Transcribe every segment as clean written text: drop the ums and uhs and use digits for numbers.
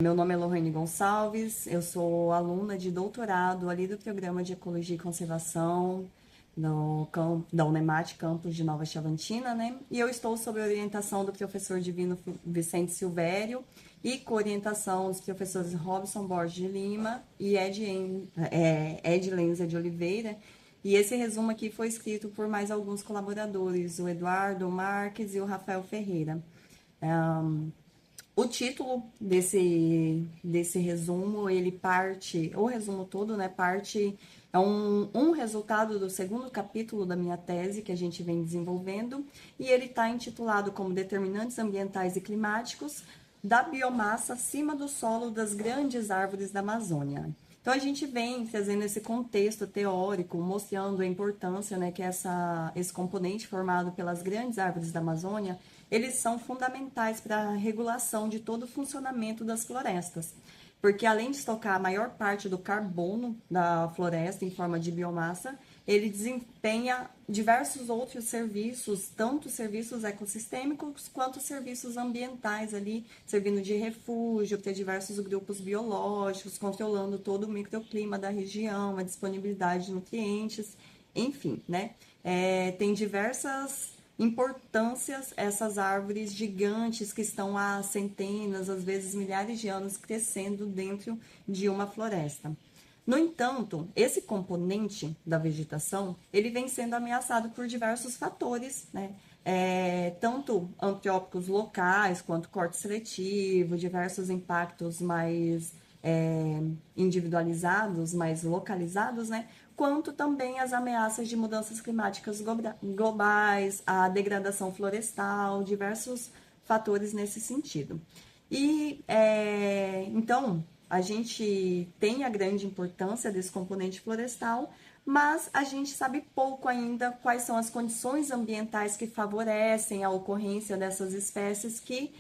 Meu nome é Lohane Gonçalves, eu sou aluna de doutorado ali do Programa de Ecologia e Conservação da Unemate, campus de Nova Chavantina, né? E eu estou sob a orientação do professor Divino Vicente Silvério e com orientação dos professores Robson Borges de Lima e Ed Lenza de Oliveira. E esse resumo aqui foi escrito por mais alguns colaboradores, o Eduardo Marques e o Rafael Ferreira. O título desse resumo, ele parte, o resumo todo, né, é um resultado do segundo capítulo da minha tese que a gente vem desenvolvendo, e ele está intitulado como Determinantes Ambientais e Climáticos da Biomassa acima do solo das grandes árvores da Amazônia. Então, a gente vem trazendo esse contexto teórico, mostrando a importância, né, que esse componente formado pelas grandes árvores da Amazônia, eles são fundamentais para a regulação de todo o funcionamento das florestas. Porque além de estocar a maior parte do carbono da floresta em forma de biomassa, ele desempenha diversos outros serviços, tanto serviços ecossistêmicos quanto serviços ambientais ali, servindo de refúgio para diversos grupos biológicos, controlando todo o microclima da região, a disponibilidade de nutrientes, enfim, né? Tem diversas importâncias essas árvores gigantes que estão há centenas, às vezes milhares de anos crescendo dentro de uma floresta. No entanto, esse componente da vegetação, ele vem sendo ameaçado por diversos fatores, né? Tanto antrópicos locais, quanto corte seletivo, diversos impactos mais individualizados, mais localizados, né? Quanto também as ameaças de mudanças climáticas globais, a degradação florestal, diversos fatores nesse sentido. Então, a gente tem a grande importância desse componente florestal, mas a gente sabe pouco ainda quais são as condições ambientais que favorecem a ocorrência dessas espécies que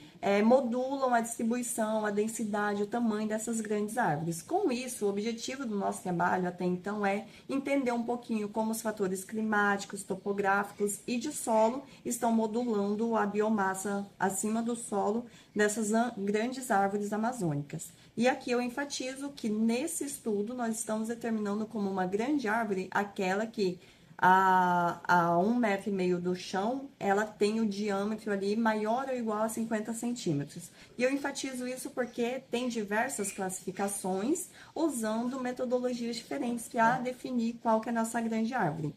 modulam a distribuição, a densidade, o tamanho dessas grandes árvores. Com isso, o objetivo do nosso trabalho até então é entender um pouquinho como os fatores climáticos, topográficos e de solo estão modulando a biomassa acima do solo dessas grandes árvores amazônicas. E aqui eu enfatizo que nesse estudo nós estamos determinando como uma grande árvore aquela que a 1,5 metro do chão, ela tem o diâmetro ali maior ou igual a 50 centímetros. E eu enfatizo isso porque tem diversas classificações usando metodologias diferentes para definir qual que é a nossa grande árvore.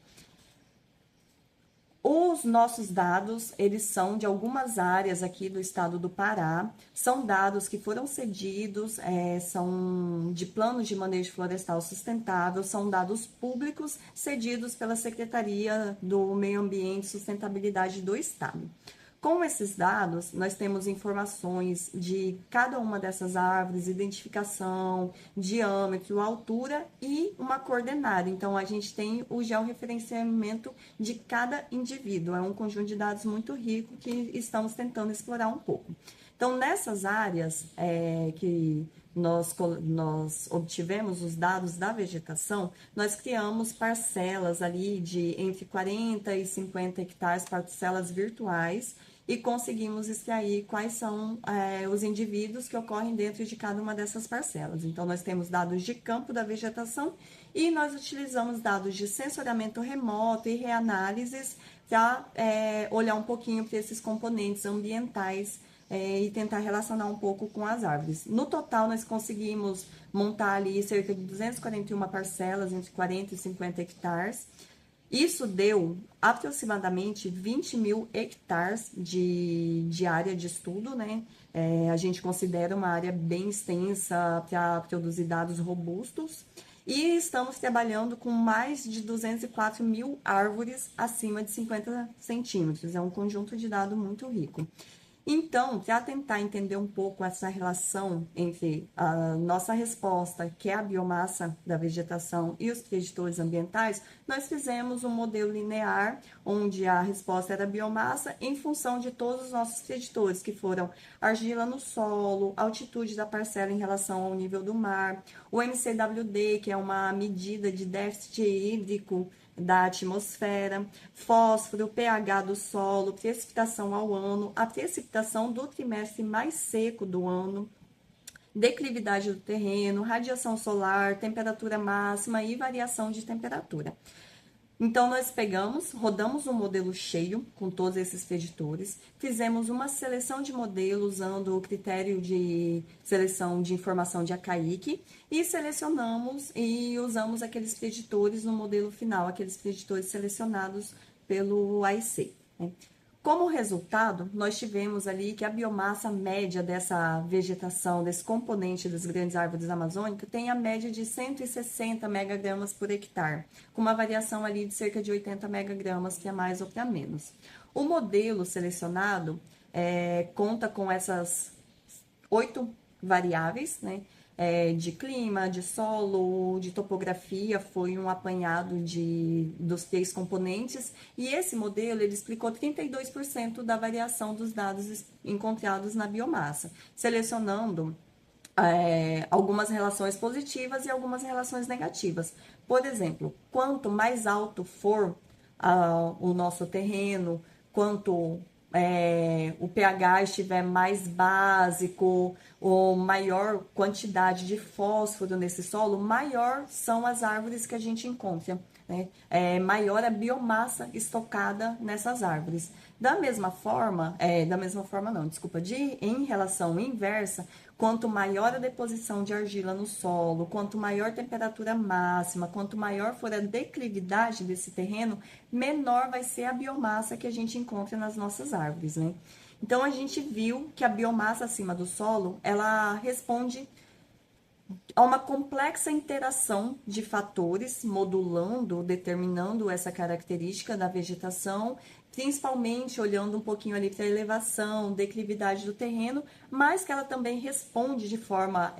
Os nossos dados, eles são de algumas áreas aqui do estado do Pará, são dados que foram cedidos, são de planos de manejo florestal sustentável, são dados públicos cedidos pela Secretaria do Meio Ambiente e Sustentabilidade do Estado. Com esses dados, nós temos informações de cada uma dessas árvores, identificação, diâmetro, altura e uma coordenada. Então, a gente tem o georreferenciamento de cada indivíduo. É um conjunto de dados muito rico que estamos tentando explorar um pouco. Então, nessas áreas que nós obtivemos os dados da vegetação, nós criamos parcelas ali de entre 40 e 50 hectares, parcelas virtuais, e conseguimos extrair quais são os indivíduos que ocorrem dentro de cada uma dessas parcelas. Então, nós temos dados de campo da vegetação e nós utilizamos dados de sensoriamento remoto e reanálises para olhar um pouquinho para esses componentes ambientais e tentar relacionar um pouco com as árvores. No total, nós conseguimos montar ali cerca de 241 parcelas, entre 40 e 50 hectares. Isso deu aproximadamente 20 mil hectares de área de estudo, né? A gente considera uma área bem extensa para produzir dados robustos. E estamos trabalhando com mais de 204 mil árvores acima de 50 centímetros. É um conjunto de dados muito rico. Então, para tentar entender um pouco essa relação entre a nossa resposta, que é a biomassa da vegetação, e os preditores ambientais, nós fizemos um modelo linear, onde a resposta era biomassa, em função de todos os nossos preditores, que foram argila no solo, altitude da parcela em relação ao nível do mar, o MCWD, que é uma medida de déficit hídrico da atmosfera, fósforo, pH do solo, precipitação ao ano, a precipitação do trimestre mais seco do ano, declividade do terreno, radiação solar, temperatura máxima e variação de temperatura. Então, nós pegamos, rodamos um modelo cheio com todos esses preditores, fizemos uma seleção de modelos usando o critério de seleção de informação de Acaic e selecionamos e usamos aqueles preditores no modelo final, aqueles preditores selecionados pelo AIC, né? Como resultado, nós tivemos ali que a biomassa média dessa vegetação, desse componente das grandes árvores amazônicas, tem a média de 160 megagramas por hectare, com uma variação ali de cerca de 80 megagramas, que é mais ou que é menos. O modelo selecionado conta com essas 8 variáveis, né? De clima, de solo, de topografia, foi um apanhado dos 3 componentes, e esse modelo ele explicou 32% da variação dos dados encontrados na biomassa, selecionando algumas relações positivas e algumas relações negativas. Por exemplo, quanto mais alto for o nosso terreno, quanto o pH estiver mais básico, ou maior quantidade de fósforo nesse solo, maior são as árvores que a gente encontra, né? Maior a biomassa estocada nessas árvores. Da mesma forma não, desculpa, em relação inversa, quanto maior a deposição de argila no solo, quanto maior a temperatura máxima, quanto maior for a declividade desse terreno, menor vai ser a biomassa que a gente encontra nas nossas árvores, né? Então, a gente viu que a biomassa acima do solo, ela responde a uma complexa interação de fatores, modulando, determinando essa característica da vegetação, principalmente olhando um pouquinho ali para a elevação, declividade do terreno, mas que ela também responde de forma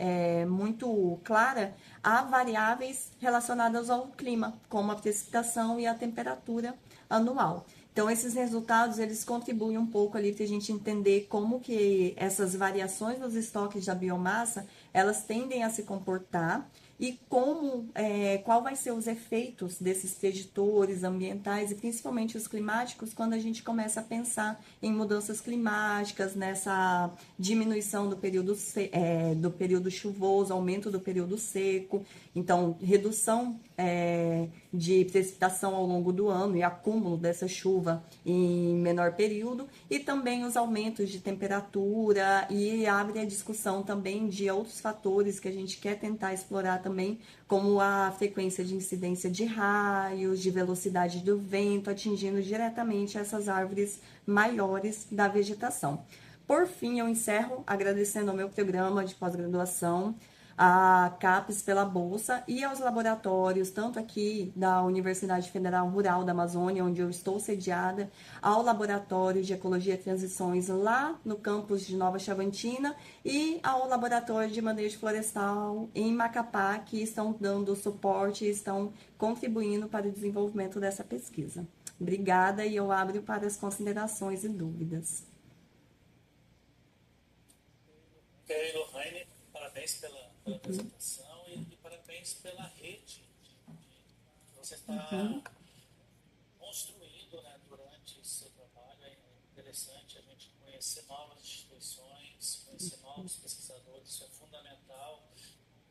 muito clara a variáveis relacionadas ao clima, como a precipitação e a temperatura anual. Então, esses resultados, eles contribuem um pouco ali para a gente entender como que essas variações nos estoques da biomassa, elas tendem a se comportar e qual vai ser os efeitos desses preditores ambientais e principalmente os climáticos quando a gente começa a pensar em mudanças climáticas, nessa diminuição do período chuvoso, aumento do período seco, então redução de precipitação ao longo do ano e acúmulo dessa chuva em menor período, e também os aumentos de temperatura, e abre a discussão também de outros fatores que a gente quer tentar explorar também, como a frequência de incidência de raios, de velocidade do vento, atingindo diretamente essas árvores maiores da vegetação. Por fim, eu encerro agradecendo ao meu programa de pós-graduação, a CAPES pela bolsa e aos laboratórios, tanto aqui da Universidade Federal Rural da Amazônia, onde eu estou sediada, ao Laboratório de Ecologia e Transições lá no campus de Nova Chavantina e ao Laboratório de Manejo Florestal em Macapá, que estão dando suporte e estão contribuindo para o desenvolvimento dessa pesquisa. Obrigada, e eu abro para as considerações e dúvidas. Ok, Lohane, parabéns pela apresentação e parabéns pela rede que você está construindo, né, durante o seu trabalho. É interessante a gente conhecer novas instituições, conhecer novos pesquisadores, isso é fundamental,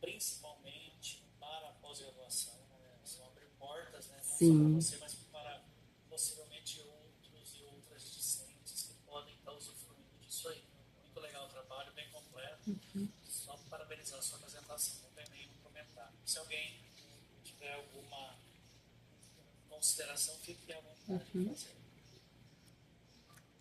principalmente para a pós-graduação, né? São abrir portas, né, não só para você, mas para possivelmente outros e outras discentes que podem estar usufruindo disso aí. Muito legal o trabalho, bem completo. Só parabenizar a sua apresentação, não tem nenhum comentário. Se alguém tiver alguma consideração, fique à vontade de fazer.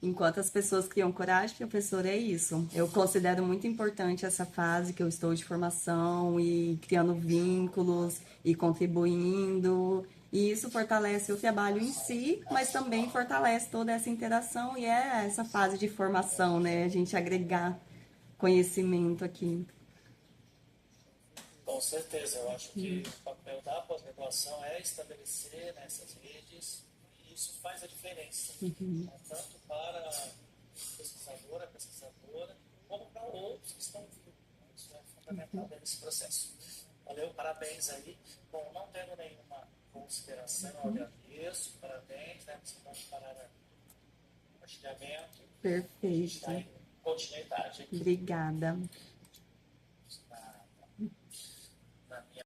Enquanto as pessoas criam coragem, professor, é isso. Eu considero muito importante essa fase que eu estou de formação e criando vínculos e contribuindo. E isso fortalece o trabalho em si, mas também fortalece toda essa interação e é essa fase de formação, né? A gente agregar conhecimento aqui. Com certeza, eu acho que o papel da pós-graduação é estabelecer, né, essas redes, e isso faz a diferença, né, tanto para a pesquisadora, como para outros que estão vindo. Isso é fundamental nesse processo. Valeu, parabéns aí. Bom, não tendo nenhuma consideração, eu agradeço, parabéns, né, você pode parar o compartilhamento. Perfeito. Está em continuidade aqui. Obrigada. está